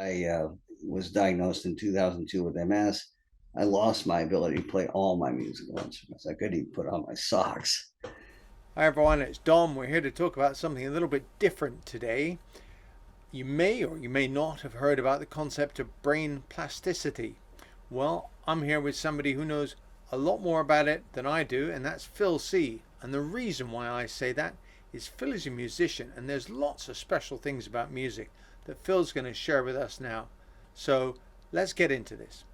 I was diagnosed in 2002 with MS. I lost my ability to play all my musical instruments. I couldn't even put on my socks. Hi everyone, it's Dom. We're here to talk about something a little bit different today. You may or you may not have heard about the concept of brain plasticity. Well, I'm here with somebody who knows a lot more about it than I do, and that's Phil C. And the reason why I say that is Phil is a musician, and there's lots of special things about music that Phil's going to share with us now. So let's get into this.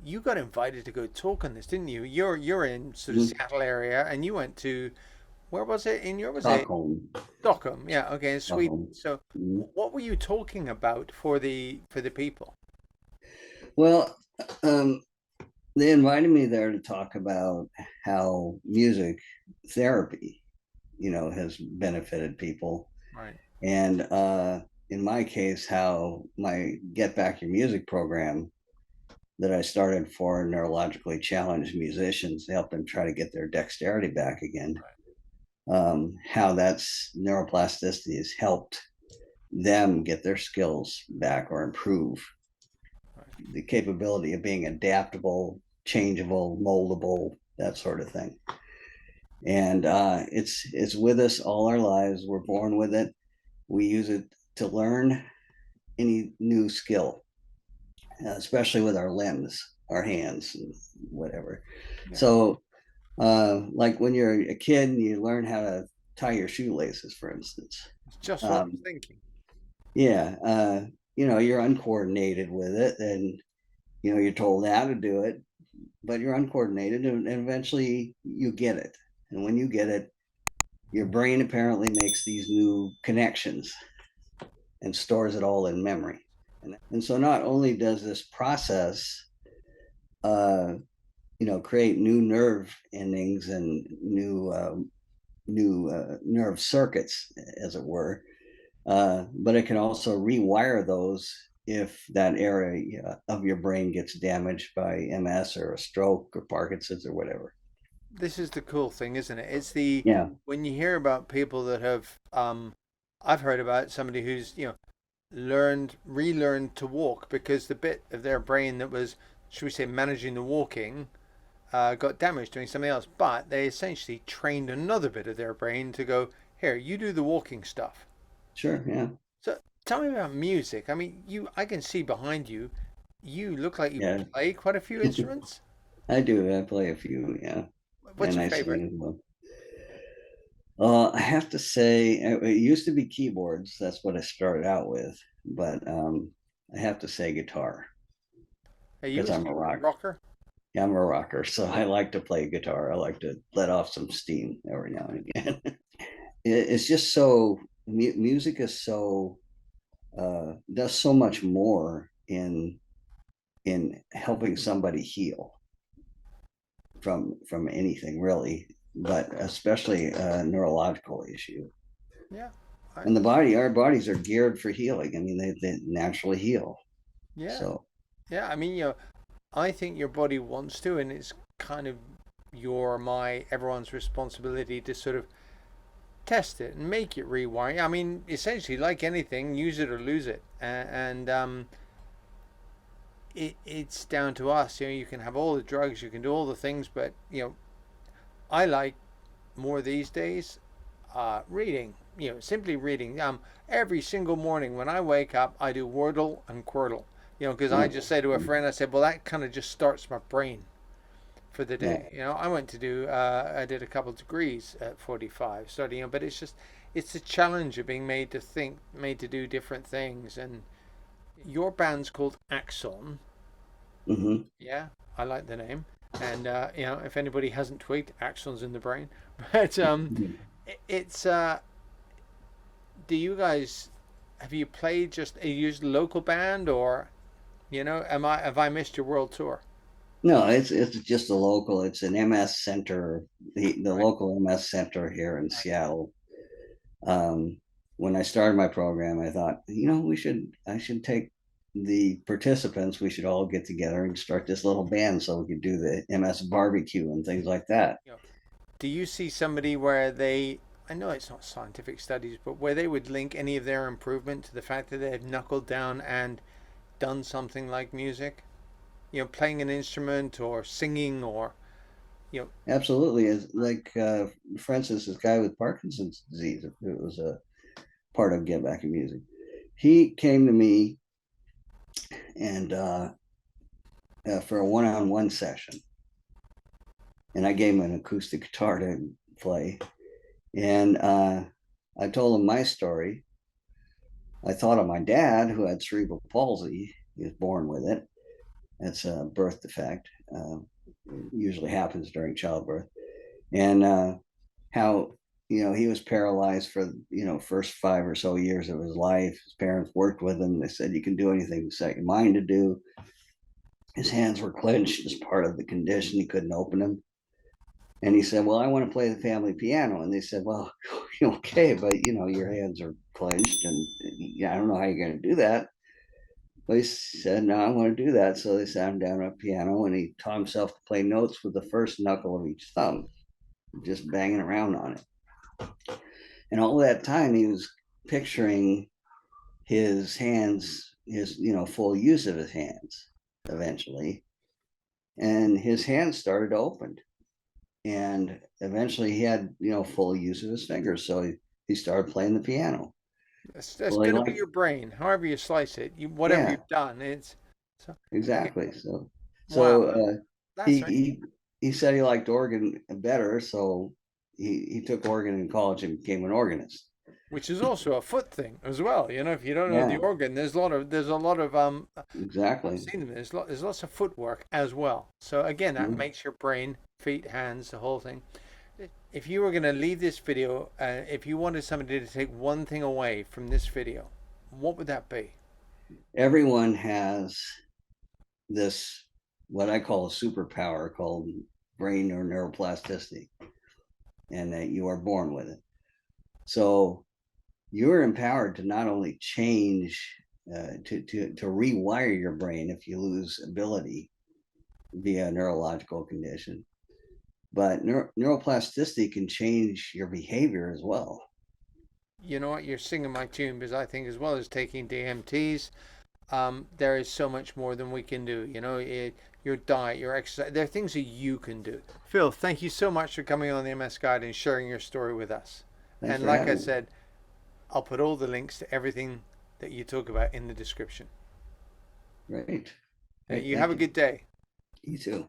You got invited to go talk on this, didn't you? You're in sort of Mhm. Seattle area, and you went to where was it? In your was it Stockholm. Stockholm? Yeah, okay, in Sweden. Stockholm. So, Mhm. what were you talking about for the people? Well, um, they invited me there to talk about how music therapy, has benefited people. Right. And in my case, how my Get Back Your Music program that I started for neurologically challenged musicians to help them try to get their dexterity back again. How that's neuroplasticity has helped them get their skills back or improve Right. the capability of being adaptable, changeable, moldable, that sort of thing. And it's with us all our lives. We're born with it. We use it to learn any new skill, especially with our limbs, our hands, and whatever. Yeah. So, like when you're a kid and you learn how to tie your shoelaces, for instance. It's just what I was Um, thinking. yeah, you're uncoordinated with it, and you're told how to do it, but you're uncoordinated, and eventually you get it. And when you get it, your brain apparently makes these new connections and stores it all in memory. And so not only does this process, uh, create new nerve endings and new nerve circuits, as it were, but it can also rewire those if that area of your brain gets damaged by MS or a stroke or Parkinson's or whatever. This is the cool thing, isn't it? It's the Yeah, when you hear about people that have I've heard about somebody who's, relearned to walk because the bit of their brain that was, should we say, managing the walking got damaged doing something else, but they essentially trained another bit of their brain to go, here, you do the walking stuff. sure. Yeah, So tell me about music. I mean, I can see behind you, you look like you yeah. play quite a few instruments. I do. I play a few. Yeah, What's and your I favorite? sing as well. I have to say, it used to be keyboards. That's what I started out with, but I have to say guitar Are you because a I'm a rock. rocker? Yeah, I'm a rocker, so I like to play guitar. I like to let off some steam every now and again. It's just so music is so does so much more in helping somebody heal from anything really, but especially a neurological issue. Yeah. I, And our bodies are geared for healing. I mean, they naturally heal. yeah. So Yeah. I mean, I think your body wants to, and it's kind of everyone's responsibility to sort of test it and make it rewire. I mean, essentially, like anything, use it or lose it. And it's down to us. You can have all the drugs, you can do all the things, but I like more these days reading. Simply reading. Every single morning when I wake up, I do Wordle and Quirtle. Because I just say to a friend, I said, well, that kind of just starts my brain for the yeah, day. I did a couple of degrees at 45 studying, but it's a challenge of being made to think, made to do different things. And your band's called Axon. hmm Yeah, I like the name. And if anybody hasn't tweaked, Axon's in the brain. But it's do you guys have you played just a used local band, or am I have I missed your world tour? no, it's just a local. It's an MS center, the Right, local MS center here in right. Seattle. Um, when I started my program, I thought, I should take the participants, we should all get together and start this little band so we could do the MS barbecue and things like that. Yeah. do you see somebody where they, I know it's not scientific studies, but where they would link any of their improvement to the fact that they've knuckled down and done something like music? You know, playing an instrument or singing or, you know, Absolutely. It's like, for instance, this guy with Parkinson's disease, it was a part of Get Back in Music. He came to me and for a one-on-one session, and I gave him an acoustic guitar to play. And I told him my story. I thought of my dad, who had cerebral palsy. He was born with it. It's a birth defect. Usually happens during childbirth. And how he was paralyzed for first 5 or so years of his life. His parents worked with him. They said you can do anything you set your mind to do. His hands were clenched as part of the condition. He couldn't open them. And he said, well, I want to play the family piano. And they said, well, okay, but your hands are clenched and I don't know how you're going to do that. But he said, no, I want to do that. So they sat him down at a piano and he taught himself to play notes with the first knuckle of each thumb, just banging around on it. And all that time he was picturing his hands, his, full use of his hands eventually. And his hands started to open. And eventually he had, full use of his fingers. So he started playing the piano. that's Well, he going to be liked, your brain, however you slice it, whatever yeah, you've done. It's so, again, exactly. So, wow, so that's he, right. he said he liked organ better. So he took organ in college and became an organist. Which is also a foot thing as well. You know, if you don't know the Yeah, organ, there's a lot of I've exactly. seen them. There's lots of footwork as well. So again, that Mhm. makes your brain, feet, hands, the whole thing. If you were going to leave this video, if you wanted somebody to take one thing away from this video, what would that be? Everyone has this, what I call a superpower called brain or neuroplasticity, and that you are born with it. So you're empowered to not only change, to rewire your brain if you lose ability via a neurological condition, but neuroplasticity can change your behavior as well. You know what? You're singing my tune because I think as well as taking DMTs, there is so much more than we can do. You know, your diet, your exercise, there are things that you can do. Phil, thank you so much for coming on the MS Guide and sharing your story with us. Thanks And for like I having me. said, I'll put all the links to everything that you talk about in the description. Great. Great. You have Thank a you. good day. You too.